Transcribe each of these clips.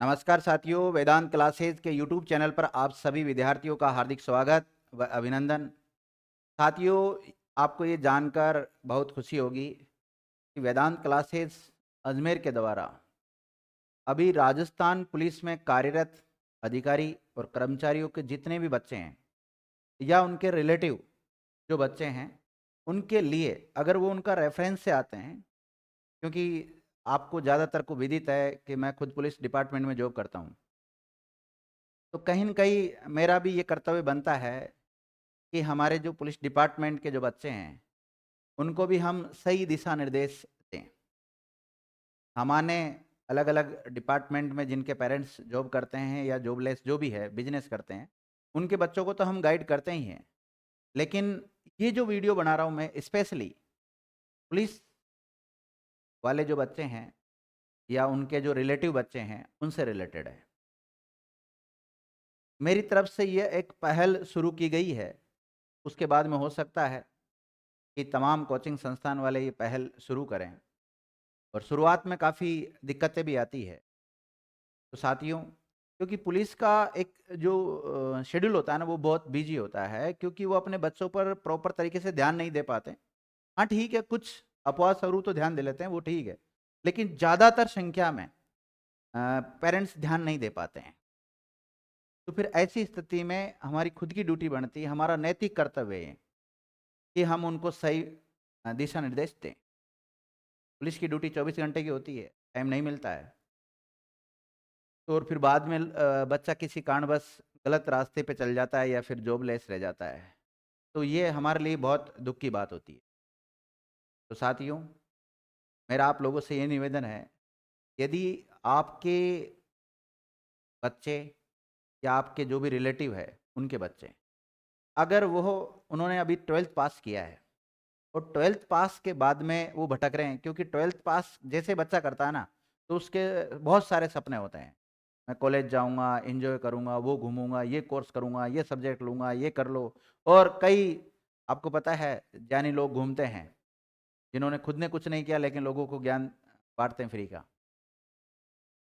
नमस्कार साथियों, वेदांत क्लासेज के यूट्यूब चैनल पर आप सभी विद्यार्थियों का हार्दिक स्वागत व अभिनंदन। साथियों, आपको ये जानकर बहुत खुशी होगी कि वेदांत क्लासेज अजमेर के द्वारा अभी राजस्थान पुलिस में कार्यरत अधिकारी और कर्मचारियों के जितने भी बच्चे हैं या उनके रिलेटिव जो बच्चे हैं, उनके लिए अगर वो उनका रेफरेंस से आते हैं, क्योंकि आपको ज़्यादातर को विदित है कि मैं खुद पुलिस डिपार्टमेंट में जॉब करता हूँ, तो कहीं न कहीं मेरा भी ये कर्तव्य बनता है कि हमारे जो पुलिस डिपार्टमेंट के जो बच्चे हैं, उनको भी हम सही दिशा निर्देश दें। हमारे अलग-अलग डिपार्टमेंट में जिनके पेरेंट्स जॉब करते हैं या जॉबलेस जो भी है, बिज़नेस करते हैं, उनके बच्चों को तो हम गाइड करते ही हैं। लेकिन ये जो वीडियो बना रहा हूँ मैं स्पेशली पुलिस वाले जो बच्चे हैं या उनके जो रिलेटिव बच्चे हैं, उनसे रिलेटेड है। मेरी तरफ से ये एक पहल शुरू की गई है, उसके बाद में हो सकता है कि तमाम कोचिंग संस्थान वाले ये पहल शुरू करें और शुरुआत में काफ़ी दिक्कतें भी आती है। तो साथियों, क्योंकि पुलिस का एक जो शेड्यूल होता है ना, वो बहुत बिजी होता है, क्योंकि वो अपने बच्चों पर प्रॉपर तरीके से ध्यान नहीं दे पाते। हाँ ठीक है, कुछ अपवाद स्वरूप तो ध्यान दे लेते हैं, वो ठीक है, लेकिन ज़्यादातर संख्या में पेरेंट्स ध्यान नहीं दे पाते हैं। तो फिर ऐसी स्थिति में हमारी खुद की ड्यूटी बनती है, हमारा नैतिक कर्तव्य है कि हम उनको सही दिशा निर्देश दें। पुलिस की ड्यूटी 24 घंटे की होती है, टाइम नहीं मिलता है। तो और फिर बाद में बच्चा किसी कारणवश गलत रास्ते पे चल जाता है या फिर जॉबलेस रह जाता है। तो ये हमारे लिए बहुत दुःख की बात होती है। तो साथियों, मेरा आप लोगों से ये निवेदन है, यदि आपके बच्चे या आपके जो भी रिलेटिव है, उनके बच्चे, अगर वो उन्होंने अभी 12th पास किया है और 12th पास के बाद में वो भटक रहे हैं, क्योंकि 12th पास जैसे बच्चा करता है ना, तो उसके बहुत सारे सपने होते हैं। मैं कॉलेज जाऊँगा, एन्जॉय करूँगा, वो घूमूँगा, ये कोर्स करूँगा, ये सब्जेक्ट लूँगा, ये कर लो। और कई आपको पता है ज्ञानी लोग घूमते हैं, जिन्होंने खुद ने कुछ नहीं किया लेकिन लोगों को ज्ञान बाँटते हैं फ्री का।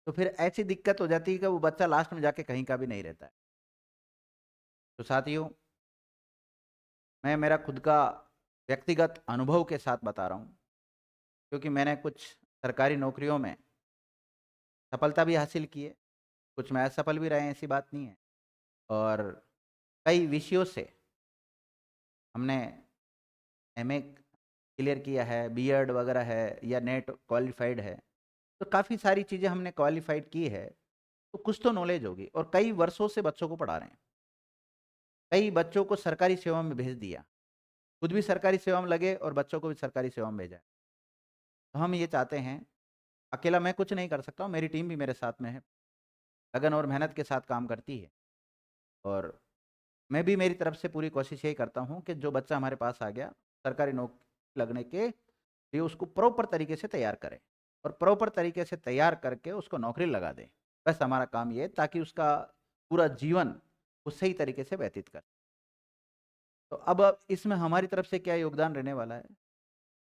तो फिर ऐसी दिक्कत हो जाती है कि वो बच्चा लास्ट में जाके कहीं का भी नहीं रहता है। तो साथियों, मैं मेरा खुद का व्यक्तिगत अनुभव के साथ बता रहा हूँ, क्योंकि मैंने कुछ सरकारी नौकरियों में सफलता भी हासिल की है, कुछ में असफल भी रहे हैं, ऐसी बात नहीं है। और कई विषयों से हमने एमए क्लियर किया है, बीएड वगैरह है या नेट क्वालिफाइड है, तो काफ़ी सारी चीज़ें हमने क्वालिफाइड की है, तो कुछ तो नॉलेज होगी और कई वर्षों से बच्चों को पढ़ा रहे हैं। कई बच्चों को सरकारी सेवा में भेज दिया, खुद भी सरकारी सेवा में लगे और बच्चों को भी सरकारी सेवा में भेजा है। तो हम ये चाहते हैं, अकेला मैं कुछ नहीं कर सकता हूँ, मेरी टीम भी मेरे साथ में है, लगन और मेहनत के साथ काम करती है। और मैं भी मेरी तरफ से पूरी कोशिश यही करता हूँ कि जो बच्चा हमारे पास आ गया, सरकारी नौकरी लगने के लिए उसको प्रॉपर तरीके से तैयार करें और प्रॉपर तरीके से तैयार करके उसको नौकरी लगा दें। बस हमारा काम ये है, ताकि उसका पूरा जीवन वो सही तरीके से व्यतीत कर। तो अब इसमें हमारी तरफ से क्या योगदान रहने वाला है?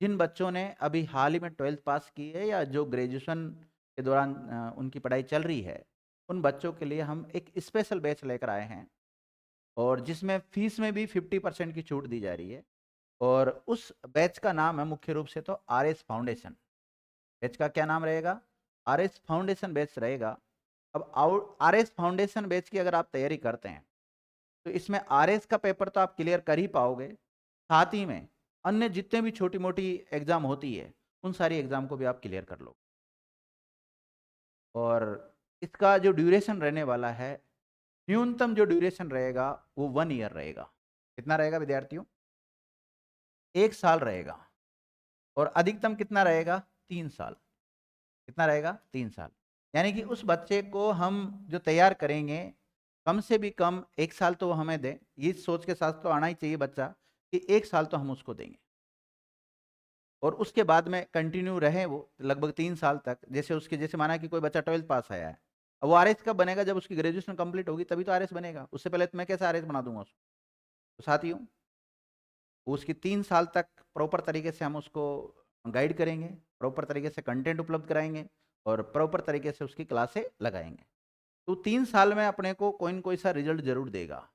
जिन बच्चों ने अभी हाल ही में 12th पास की है या जो ग्रेजुएशन के दौरान उनकी पढ़ाई चल रही है, उन बच्चों के लिए हम एक स्पेशल बैच लेकर आए हैं और जिसमें फीस में भी 50% की छूट दी जा रही है। और उस बैच का नाम है मुख्य रूप से तो आरएस फाउंडेशन। बैच का क्या नाम रहेगा? आरएस फाउंडेशन बैच रहेगा। अब आरएस फाउंडेशन बैच की अगर आप तैयारी करते हैं, तो इसमें आरएस का पेपर तो आप क्लियर कर ही पाओगे, साथ ही में अन्य जितने भी छोटी-मोटी एग्ज़ाम होती है, उन सारी एग्ज़ाम को भी आप क्लियर कर लो। और इसका जो ड्यूरेशन रहने वाला है, न्यूनतम जो ड्यूरेशन रहेगा, वो 1 ईयर रहेगा। कितना रहेगा विद्यार्थियों? 1 साल रहेगा। और अधिकतम कितना रहेगा? 3 साल। कितना रहेगा? 3 साल। यानी कि उस बच्चे को हम जो तैयार करेंगे, कम से भी कम 1 साल तो वो हमें दें। ये सोच के साथ तो आना ही चाहिए बच्चा कि 1 साल तो हम उसको देंगे। और उसके बाद में कंटिन्यू रहे वो लगभग 3 साल तक। जैसे माना कि कोई बच्चा 12th पास आया है। अब वो आरएस कब बनेगा? जब उसकी ग्रेजुएशन कंप्लीट होगी, तभी तो आरएस बनेगा। उससे पहले तो मैं कैसे आरएस बना दूँगा उसको? तो साथियों, उसकी 3 साल तक प्रॉपर तरीके से हम उसको गाइड करेंगे, प्रॉपर तरीके से कंटेंट उपलब्ध कराएँगे और प्रॉपर तरीके से उसकी क्लासें लगाएंगे, तो 3 साल में अपने को कोई न कोई सा रिजल्ट जरूर देगा।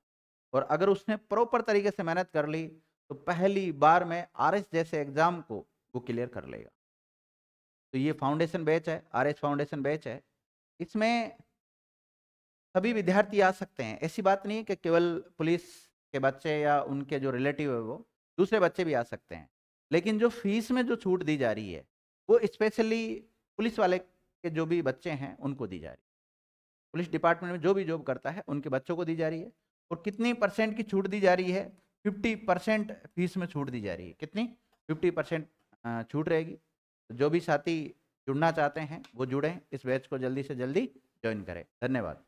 और अगर उसने प्रॉपर तरीके से मेहनत कर ली तो पहली बार में आरएस जैसे एग्जाम को वो क्लियर कर लेगा। तो ये फाउंडेशन बैच है, आरएस फाउंडेशन बैच है। इसमें सभी विद्यार्थी आ सकते हैं, ऐसी बात नहीं है कि केवल पुलिस के बच्चे या उनके जो रिलेटिव है वो, दूसरे बच्चे भी आ सकते हैं। लेकिन जो फीस में जो छूट दी जा रही है वो स्पेशली पुलिस वाले के जो भी बच्चे हैं उनको दी जा रही है। पुलिस डिपार्टमेंट में जो भी जॉब करता है उनके बच्चों को दी जा रही है। और कितनी परसेंट की छूट दी जा रही है? 50% फीस में छूट दी जा रही है। कितनी? 50% छूट रहेगी। तो जो भी साथी जुड़ना चाहते हैं वो जुड़ें, इस बैच को जल्दी से जल्दी ज्वाइन करें। धन्यवाद।